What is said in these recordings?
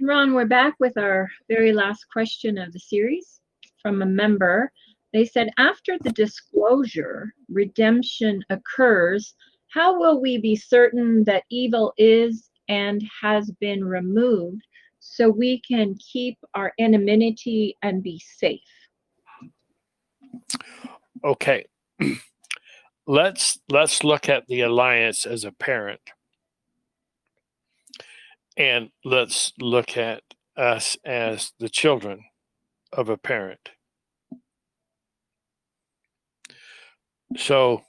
Ron, we're back with our very last question of the series from a member. They said, after the disclosure, redemption occurs, how will we be certain that evil is and has been removed so we can keep our anonymity and be safe? Okay. Let's look at the alliance as a parent, and let's look at us as the children of a parent. So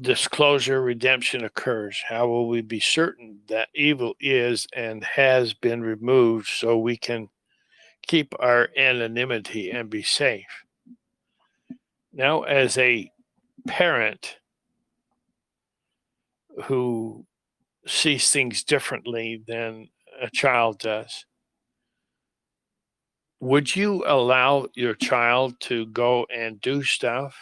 disclosure, redemption occurs. How will we be certain that evil is and has been removed so we can keep our anonymity and be safe? Now, as a parent who sees things differently than a child does, would you allow your child to go and do stuff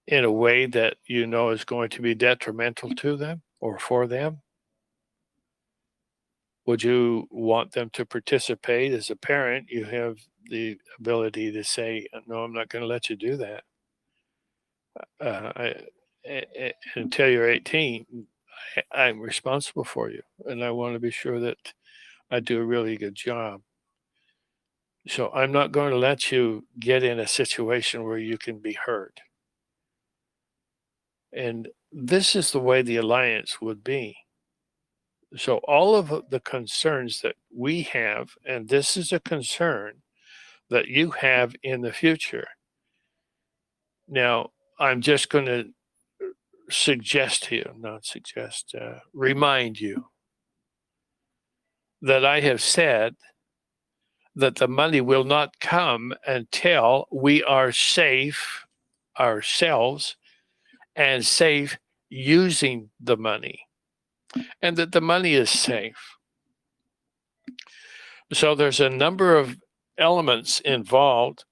in a way that you know is going to be detrimental to them or for them? Would you want them to participate? As a parent, you have the ability to say, no, I'm not going to let you do that. Until you're 18, I'm responsible for you, and I want to be sure that I do a really good job. So I'm not going to let you get in a situation where you can be hurt. And this is the way the alliance would be. So all of the concerns that we have, and this is a concern that you have in the future. Now, I'm just going to remind you that I have said that the money will not come until we are safe ourselves and safe using the money, and that the money is safe. So there's a number of elements involved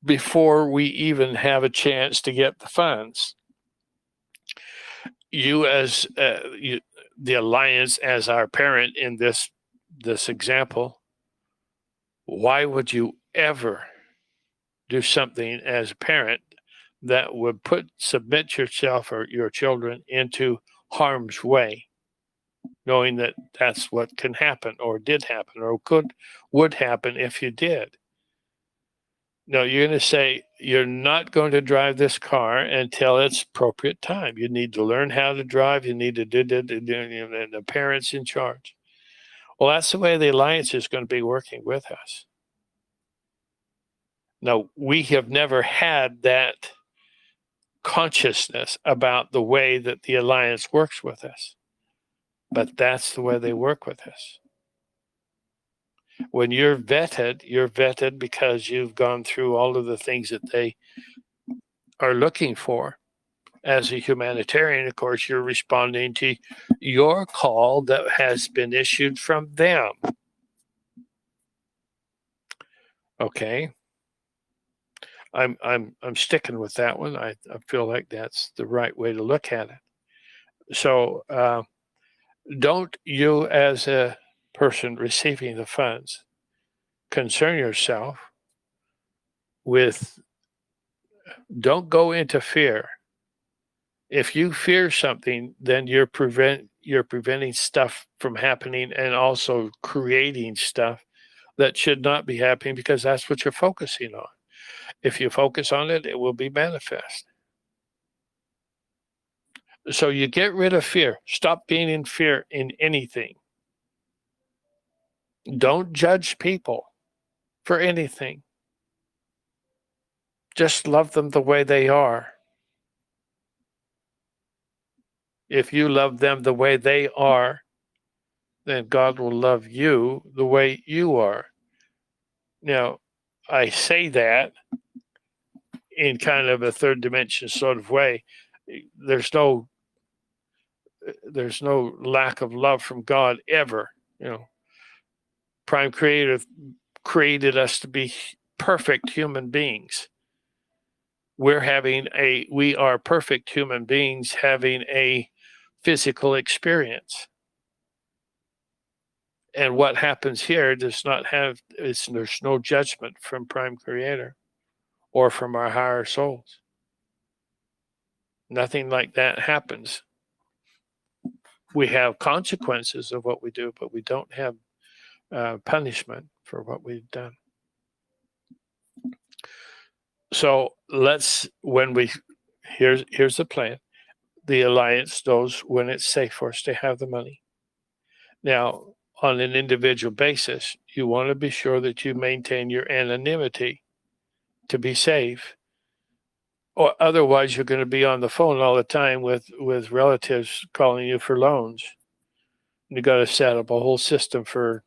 before we even have a chance to get the funds. You, as the alliance, as our parent in this example, why would you ever do something as a parent that would submit yourself or your children into harm's way, knowing that that's what can happen or did happen or would happen if you did? No, you're going to say, you're not going to drive this car until it's appropriate time. You need to learn how to drive. You need to and the parents in charge. Well, that's the way the alliance is going to be working with us. Now, we have never had that consciousness about the way that the alliance works with us, but that's the way they work with us. When you're vetted because you've gone through all of the things that they are looking for. As a humanitarian, of course, you're responding to your call that has been issued from them. Okay. I'm sticking with that one. I feel like that's the right way to look at it. So don't you, as a person receiving the funds, concern yourself with, don't go into fear. If you fear something, then you're preventing stuff from happening and also creating stuff that should not be happening, because that's what you're focusing on. If you focus on it, it will be manifest. So you get rid of fear. Stop being in fear in anything. Don't judge people for anything. Just love them the way they are. If you love them the way they are, then God will love you the way you are. Now, I say that in kind of a third dimension sort of way. There's no lack of love from God ever. Prime Creator created us to be perfect human beings. We are perfect human beings having a physical experience. And what happens here does not have, there's no judgment from Prime Creator or from our higher souls. Nothing like that happens. We have consequences of what we do, but we don't have punishment for what we've done. So here's the plan. The Alliance knows when it's safe for us to have the money. Now, on an individual basis, you want to be sure that you maintain your anonymity to be safe, or otherwise you're going to be on the phone all the time with relatives calling you for loans. You got to set up a whole system for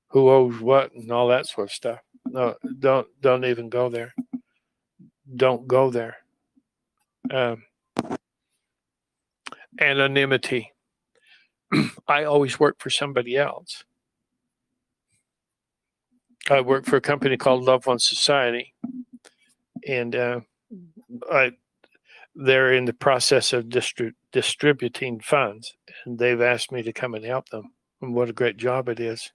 who owes what and all that sort of stuff. No, don't even go there. Don't go there. Anonymity. I always work for somebody else. I work for a company called Loved One Society, and they're in the process of distributing funds, and they've asked me to come and help them. And what a great job it is.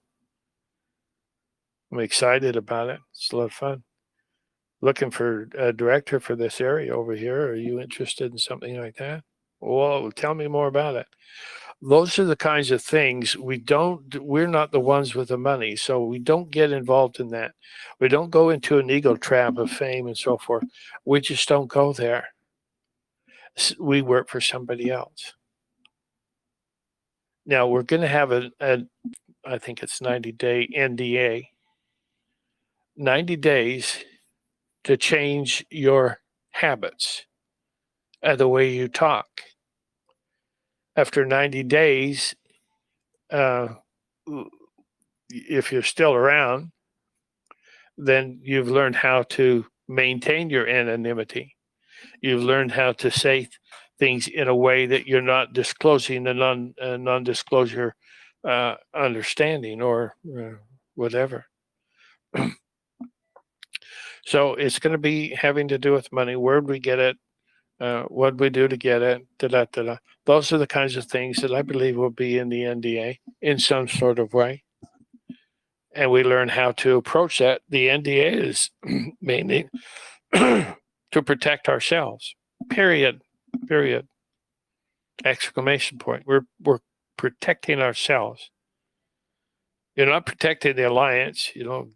I'm excited about it. It's a lot of fun. Looking for a director for this area over here. Are you interested in something like that? Well, tell me more about it. Those are the kinds of things we're not the ones with the money, so we don't get involved in that. We don't go into an ego trap of fame and so forth. We just don't go there. We work for somebody else. Now we're going to have I think it's 90-day NDA, 90 days to change your habits and the way you talk. After 90 days, if you're still around, then you've learned how to maintain your anonymity. You've learned how to say things in a way that you're not disclosing the non-disclosure understanding or whatever. So it's going to be having to do with money. Where'd we get it? What we do to get it? Those are the kinds of things that I believe will be in the NDA in some sort of way. And we learn how to approach that. The NDA is mainly to protect ourselves. Period. Exclamation point. We're protecting ourselves. You're not protecting the Alliance. You know,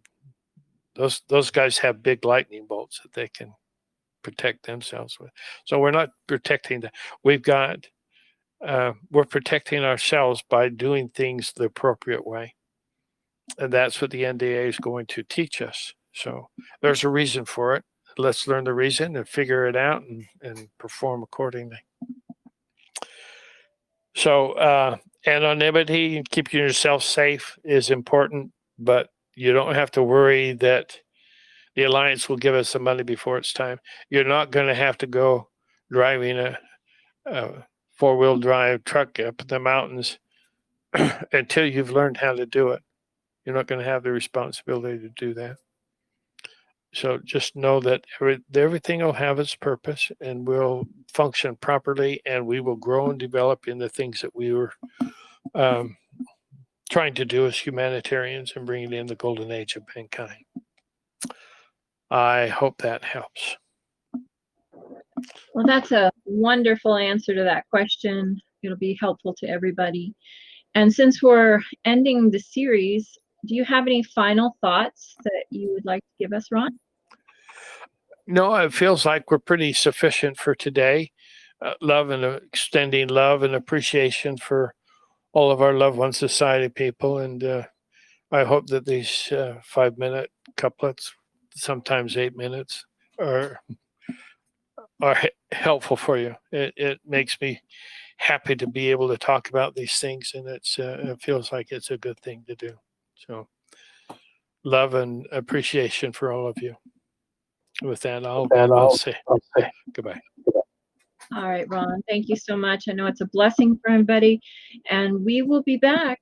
those guys have big lightning bolts that they can protect themselves with. So we're not protecting that. We're protecting ourselves by doing things the appropriate way. And that's what the NDA is going to teach us. So there's a reason for it. Let's learn the reason and figure it out and perform accordingly. So anonymity, keeping yourself safe is important, but you don't have to worry that the Alliance will give us the money before it's time. You're not going to have to go driving a four-wheel drive truck up the mountains until you've learned how to do it. You're not going to have the responsibility to do that. So just know that everything will have its purpose and will function properly, and we will grow and develop in the things that we were trying to do as humanitarians and bringing in the golden age of mankind. I hope that helps. Well, that's a wonderful answer to that question. It'll be helpful to everybody. And since we're ending the series, do you have any final thoughts that you would like to give us, Ron? No, it feels like we're pretty sufficient for today. Love and extending love and appreciation for all of our Loved One Society people. And I hope that these 5-minute couplets, sometimes 8 minutes, are helpful for you. It makes me happy to be able to talk about these things, and it feels like it's a good thing to do. So love and appreciation for all of you. With that, I'll say goodbye. All right, Ron, thank you so much. I know it's a blessing for everybody, and we will be back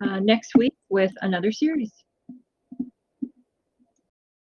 next week with another series.